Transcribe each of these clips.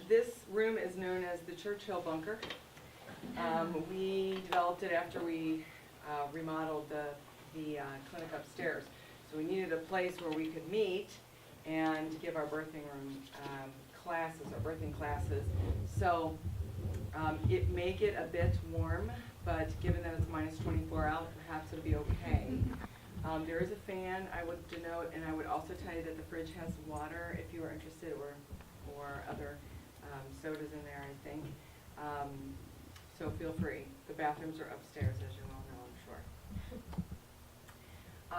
This room is known as the Churchill Bunker. We developed it after we remodeled the clinic upstairs. So we needed a place where we could meet and give our birthing room classes, our birthing classes. So it may get a bit warm, but given that it's minus 24 out, perhaps it'll be okay. There is a fan, I would denote, and I would also tell you that the fridge has water if you are interested, or other sodas in there, I think. So feel free. The bathrooms are upstairs, as you all know,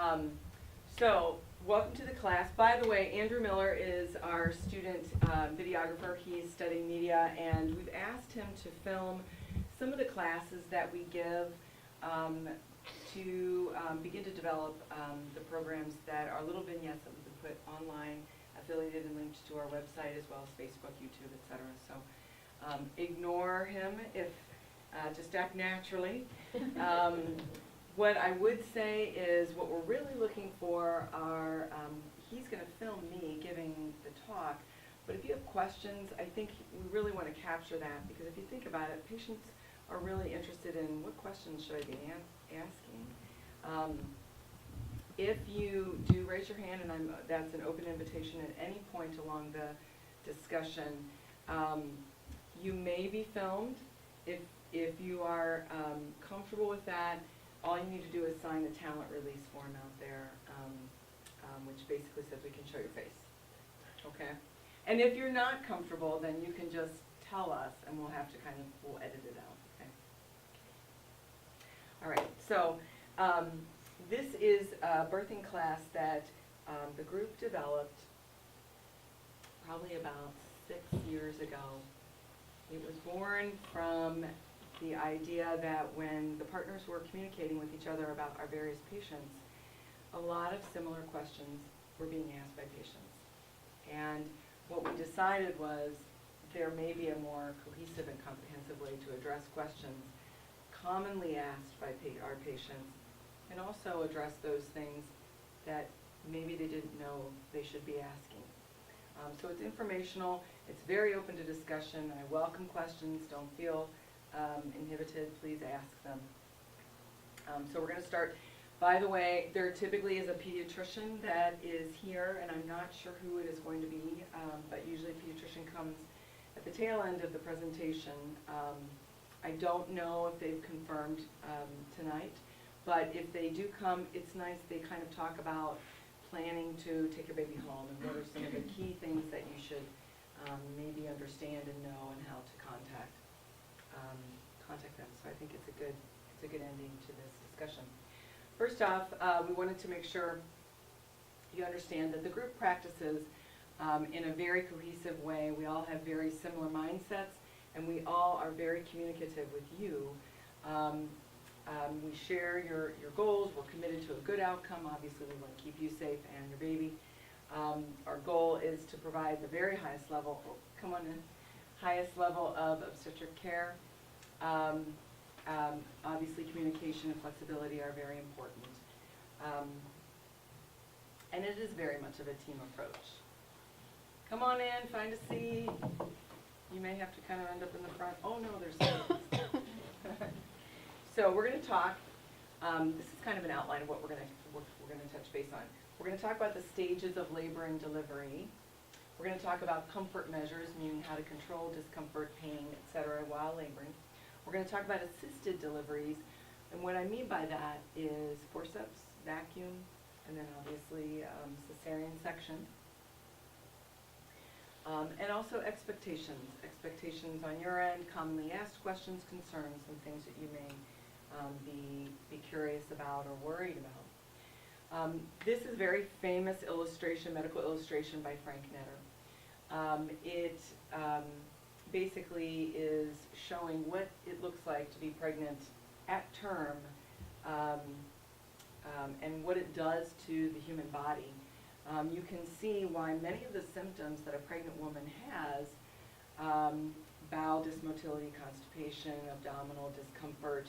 I'm sure. So welcome to the class. By the way, Andrew Miller is our student videographer. He's studying media, and we've asked him to film some of the classes that we give to begin to develop the programs that are little vignettes that we can put online, affiliated and linked to our website, as well as Facebook, YouTube, etc. So ignore him if just act naturally. What I would say is what we're really looking for are, he's going to film me giving the talk, but if you have questions, I think we really want to capture that, because if you think about it, patients are really interested in what questions should I be asking. If you do raise your hand, and that's an open invitation at any point along the discussion, you may be filmed. If you are comfortable with that, all you need to do is sign the talent release form out there, which basically says we can show your face. Okay? And if you're not comfortable, then you can just tell us, and we'll have to we'll edit it out. Okay? All right. So this is a birthing class that the group developed probably about 6 years ago. It was born from the idea that when the partners were communicating with each other about our various patients, a lot of similar questions were being asked by patients. And what we decided was there may be a more cohesive and comprehensive way to address questions commonly asked by our patients, and also address those things that maybe they didn't know they should be asking. So it's informational, it's very open to discussion. I welcome questions, don't feel inhibited, please ask them. So we're going to start. By the way, there typically is a pediatrician that is here, and I'm not sure who it is going to be, but usually a pediatrician comes at the tail end of the presentation. I don't know if they've confirmed tonight, but if they do come, it's nice they kind of talk about planning to take your baby home and what are some of the key things that you should maybe understand and know, and how to contact them. So I think it's a good ending to this discussion. First off, we wanted to make sure you understand that the group practices in a very cohesive way. We all have very similar mindsets, and we all are very communicative with you. We share your goals. We're committed to a good outcome. Obviously, we want to keep you safe and your baby. Our goal is to provide the very highest level, highest level of obstetric care. Obviously, communication and flexibility are very important. And it is very much of a team approach. Come on in, find a seat. You may have to kind of end up in the front. Oh no, there's seats. So we're going to talk. This is kind of an outline of what we're going to touch base on. We're going to talk about the stages of labor and delivery. We're going to talk about comfort measures, meaning how to control discomfort, pain, etc. while laboring. We're going to talk about assisted deliveries, and what I mean by that is forceps, vacuum, and then obviously cesarean section. And also expectations on your end, commonly asked questions, concerns, and things that you may be curious about or worried about. This is a very famous illustration, medical illustration by Frank Netter. It basically is showing what it looks like to be pregnant at term, and what it does to the human body. You can see why many of the symptoms that a pregnant woman has, bowel dysmotility, constipation, abdominal discomfort,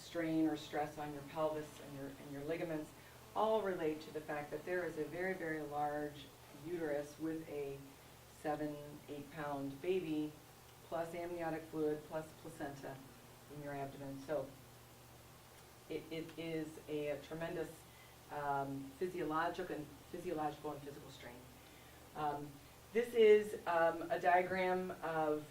strain or stress on your pelvis and your ligaments, all relate to the fact that there is a very, very large uterus with a 7, 8-pound baby, plus amniotic fluid, plus placenta in your abdomen. So it is a tremendous physiological and physical strain. This is a diagram of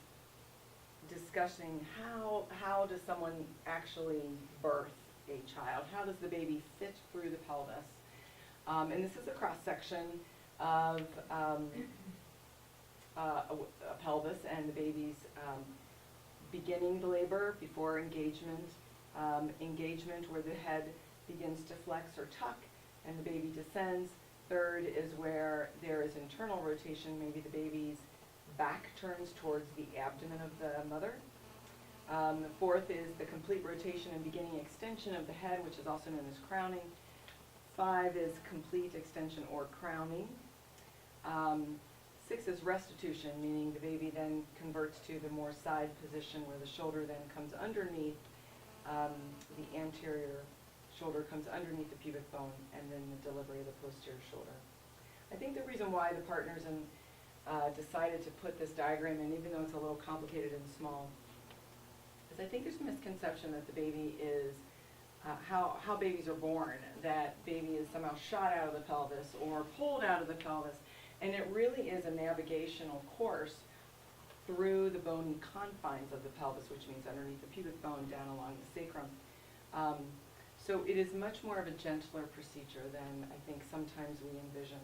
discussing how does someone actually birth a child? How does the baby fit through the pelvis? And this is a cross-section of a pelvis and the baby's beginning the labor, before engagement, engagement where the head begins to flex or tuck and the baby descends. Third is where there is internal rotation, maybe the baby's back turns towards the abdomen of the mother. Fourth is the complete rotation and beginning extension of the head, which is also known as crowning. 5 is complete extension or crowning. 6 is restitution, meaning the baby then converts to the more side position where the shoulder then comes underneath, the anterior shoulder comes underneath the pubic bone, and then the delivery of the posterior shoulder. I think the reason why the partners decided to put this diagram in, even though it's a little complicated and small, is I think there's a misconception that the baby is how babies are born, that baby is somehow shot out of the pelvis or pulled out of the pelvis, and it really is a navigational course through the bony confines of the pelvis, which means underneath the pubic bone, down along the sacrum. So it is much more of a gentler procedure than I think sometimes we envision.